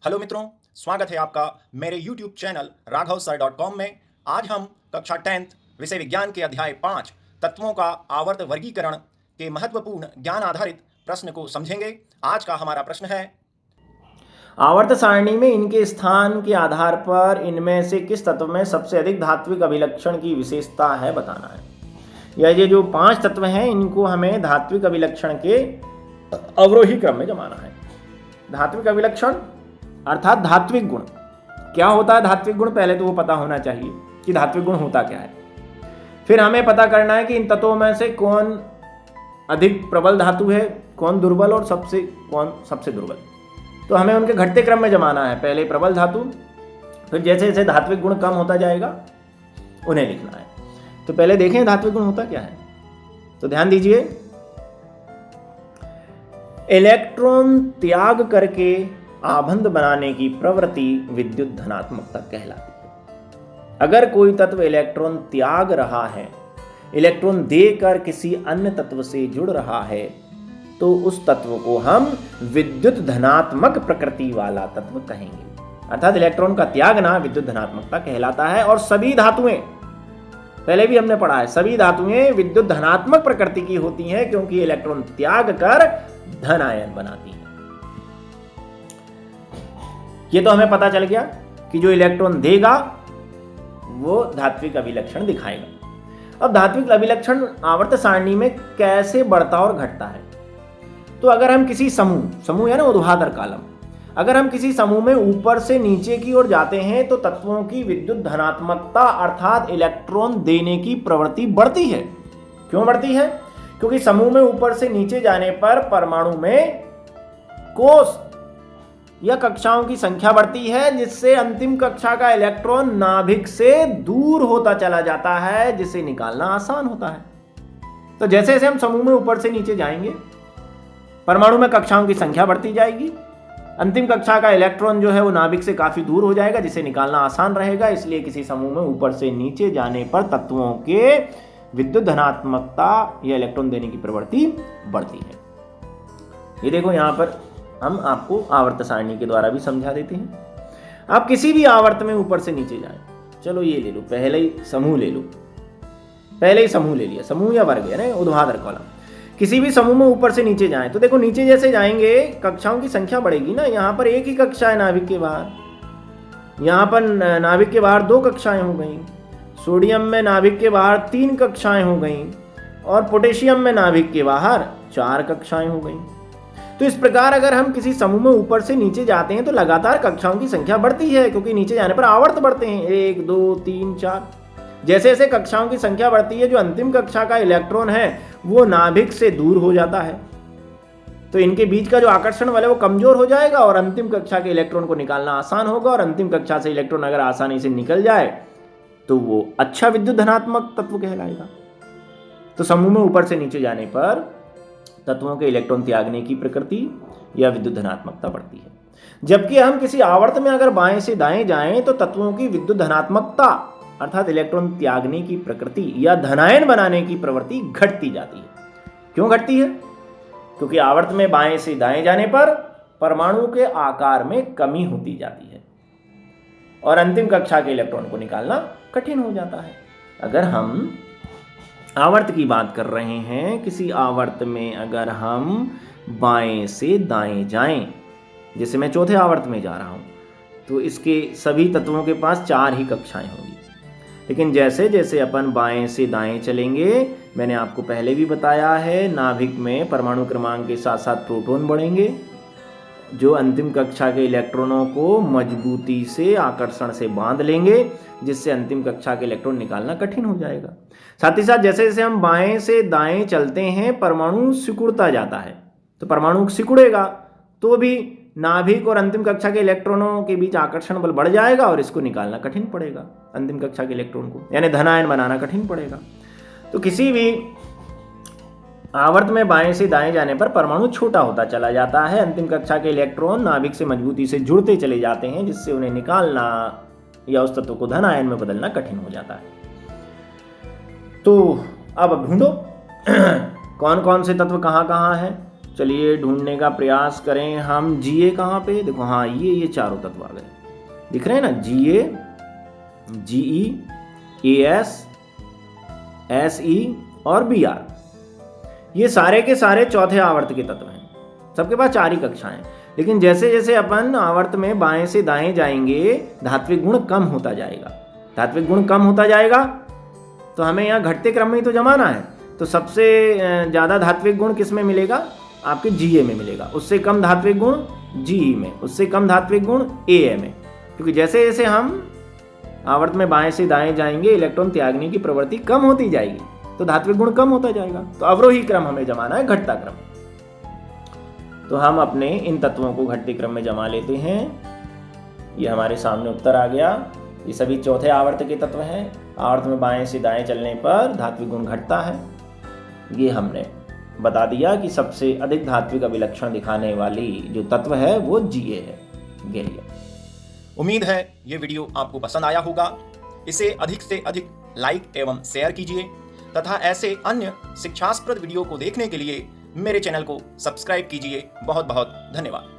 Hello मित्रों, स्वागत है आपका मेरे YouTube चैनल raghavsir.com में। आज हम कक्षा 10th विषय विज्ञान के अध्याय 5 तत्वों का आवर्त वर्गीकरण के महत्वपूर्ण ज्ञान आधारित प्रश्न को समझेंगे। आज का हमारा प्रश्न है, आवर्त सारणी में इनके स्थान के आधार पर इनमें से किस तत्व में सबसे अधिक धात्विक अभिलक्षण की विशेषता है बताना है। ये जो 5 तत्व हैं इनको हमें धात्विक अभिलक्षण के अवरोही क्रम में जमाना है। धात्विक अभिलक्षण अर्थात धात्विक गुण क्या होता है। धात्विक गुण पहले तो वो पता होना चाहिए कि धात्विक गुण होता क्या है। फिर हमें पता करना है कि इन तत्वों में से कौन अधिक प्रबल धातु है, कौन दुर्बल और कौन सबसे दुर्बल। तो हमें उनके घटते क्रम में जमाना है। पहले प्रबल धातु, फिर जैसे जैसे धात्विक गुण कम होता जाएगा उन्हें लिखना है। तो पहले देखें धात्विक गुण होता क्या है। तो ध्यान दीजिए, इलेक्ट्रॉन त्याग करके आबंध बनाने की प्रवृत्ति विद्युत धनात्मकता कहलाती है। अगर कोई तत्व इलेक्ट्रॉन त्याग रहा है, इलेक्ट्रॉन देकर किसी अन्य तत्व से जुड़ रहा है, तो उस तत्व को हम विद्युत धनात्मक प्रकृति वाला तत्व कहेंगे। अर्थात इलेक्ट्रॉन का त्यागना विद्युत धनात्मकता कहलाता है। और सभी धातुएं, पहले भी हमने पढ़ा है, सभी धातुएं विद्युत धनात्मक प्रकृति की होती हैं क्योंकि इलेक्ट्रॉन त्याग कर धन आयन बनाती हैं। ये तो हमें पता चल गया कि जो इलेक्ट्रॉन देगा वो धात्विक अभिलक्षण दिखाएगा। अब धात्विक अभिलक्षण आवर्त सारणी में कैसे बढ़ता और घटता है। तो अगर हम किसी समूह है ना ऊर्ध्वाधर कालम, अगर हम किसी समूह में ऊपर से नीचे की ओर जाते हैं तो तत्वों की विद्युत धनात्मकता अर्थात इलेक्ट्रॉन देने की प्रवृत्ति बढ़ती है। क्यों बढ़ती है? क्योंकि समूह में ऊपर से नीचे जाने पर परमाणु में कोष या कक्षाओं की संख्या बढ़ती है, जिससे अंतिम कक्षा का इलेक्ट्रॉन नाभिक से दूर होता चला जाता है, जिसे निकालना आसान होता है। तो जैसे जैसे हम समूह में ऊपर से नीचे जाएंगे, परमाणु में कक्षाओं की संख्या बढ़ती जाएगी, अंतिम कक्षा का इलेक्ट्रॉन जो है वो नाभिक से काफी दूर हो जाएगा, जिसे निकालना आसान रहेगा। इसलिए किसी समूह में ऊपर से नीचे जाने पर तत्वों के विद्युत धनात्मकता या इलेक्ट्रॉन देने की प्रवृत्ति बढ़ती है। ये देखो, यहां पर हम आपको आवर्त सारणी के द्वारा भी समझा देते हैं। आप किसी भी आवर्त में ऊपर से नीचे जाएं, चलो ये ले लो, पहले ही समूह ले लो, पहले ही समूह ले लिया, समूह या वर्ग है ना, ऊर्ध्वाधर कॉलम। किसी भी समूह में ऊपर से नीचे जाएं तो देखो, नीचे जैसे जाएंगे कक्षाओं की संख्या बढ़ेगी ना। यहाँ पर एक ही कक्षा है नाभिक के बाहर, यहाँ पर नाभिक के बाहर 2 कक्षाएं हो गई, सोडियम में नाभिक के बाहर 3 कक्षाएं हो गई, और पोटेशियम में नाभिक के बाहर 4 कक्षाएं हो गई। तो इस प्रकार अगर हम किसी समूह में ऊपर से नीचे जाते हैं तो लगातार कक्षाओं की संख्या बढ़ती है, क्योंकि नीचे जाने पर आवर्त बढ़ते हैं, 1 2 3 4। जैसे जैसे कक्षाओं की संख्या बढ़ती है, जो अंतिम कक्षा का इलेक्ट्रॉन है वो नाभिक से दूर हो जाता है, तो इनके बीच का जो आकर्षण बल है वो कमजोर हो जाएगा और अंतिम कक्षा के इलेक्ट्रॉन को निकालना आसान होगा। और अंतिम कक्षा से इलेक्ट्रॉन अगर आसानी से निकल जाए तो वो अच्छा विद्युत धनात्मक तत्व कहलाएगा। तो समूह में ऊपर से नीचे जाने पर तत्वों के इलेक्ट्रॉन त्यागने की प्रकृति या विद्युत धनात्मकता बढ़ती है। जबकि हम किसी आवर्त में अगर बाएं से दाएं जाएं तो तत्वों की विद्युत धनात्मकता अर्थात इलेक्ट्रॉन त्यागने की प्रकृति या धनायन बनाने की प्रवृत्ति घटती जाती है। क्यों घटती है? क्योंकि आवर्त में बाएं से दाएं जाने पर परमाणु के आकार में कमी होती जाती है और अंतिम कक्षा के इलेक्ट्रॉन को निकालना कठिन हो जाता है। अगर हम आवर्त की बात कर रहे हैं, किसी आवर्त में अगर हम बाएं से दाएं जाएं, जैसे मैं चौथे आवर्त में जा रहा हूं, तो इसके सभी तत्वों के पास 4 ही कक्षाएं होंगी। लेकिन जैसे जैसे अपन बाएं से दाएं चलेंगे, मैंने आपको पहले भी बताया है, नाभिक में परमाणु क्रमांक के साथ साथ प्रोटॉन बढ़ेंगे, जो अंतिम कक्षा के इलेक्ट्रॉनों को मजबूती से आकर्षण से बांध लेंगे, जिससे अंतिम कक्षा के इलेक्ट्रॉन निकालना कठिन हो जाएगा। साथ ही साथ जैसे जैसे हम बाएं से दाएं चलते हैं, परमाणु सिकुड़ता जाता है, तो परमाणु सिकुड़ेगा तो भी नाभिक और अंतिम कक्षा के इलेक्ट्रॉनों के बीच आकर्षण बल बढ़ जाएगा और इसको निकालना कठिन पड़ेगा, अंतिम कक्षा के इलेक्ट्रॉन को, यानी धनायन बनाना कठिन पड़ेगा। तो किसी भी आवर्त में बाएं से दाएं जाने पर परमाणु छोटा होता चला जाता है, अंतिम कक्षा के इलेक्ट्रॉन नाभिक से मजबूती से जुड़ते चले जाते हैं, जिससे उन्हें निकालना या उस तत्व को धन आयन में बदलना कठिन हो जाता है। तो अब ढूंढो कौन कौन से तत्व कहाँ कहाँ हैं। चलिए ढूंढने का प्रयास करें हम। Ga कहाँ पे, देखो हाँ ये चारों तत्व आ गए, दिख रहे हैं ना, Ga, Ge, As, Se और Br, ये सारे के सारे चौथे आवर्त के तत्व हैं। सबके पास 4 ही कक्षाएं, लेकिन जैसे जैसे अपन आवर्त में बाएं से दाएं जाएंगे धात्विक गुण कम होता जाएगा। धात्विक गुण कम होता जाएगा तो हमें यहाँ घटते क्रम में ही तो जमाना है। तो सबसे ज़्यादा धात्विक गुण किस में मिलेगा, आपके Ga में मिलेगा। उससे कम धात्विक गुण Ge में, उससे कम धात्विक गुण A में, क्योंकि जैसे जैसे हम आवर्त में बाएं से दाएं जाएंगे इलेक्ट्रॉन त्यागने की प्रवृत्ति कम होती जाएगी, तो धात्विक गुण कम होता जाएगा। तो अवरोही क्रम हमें जमाना है, घटता क्रम। तो हम अपने इन तत्वों को घटते क्रम में जमा लेते हैं। ये हमारे सामने उत्तर आ गया। ये सभी चौथे आवर्त के तत्व हैं। आवर्त में बाएं से दाएं चलने पर धात्विक गुण घटता है। ये हमने बता दिया कि सबसे अधिक धात्विक अभिलक्षण दिखाने वाली जो तत्व है वो Ga है, गैलियम। उम्मीद है ये वीडियो आपको पसंद आया होगा। इसे अधिक से अधिक लाइक एवं शेयर कीजिए तथा ऐसे अन्य शिक्षास्पद वीडियो को देखने के लिए मेरे चैनल को सब्सक्राइब कीजिए। बहुत बहुत धन्यवाद।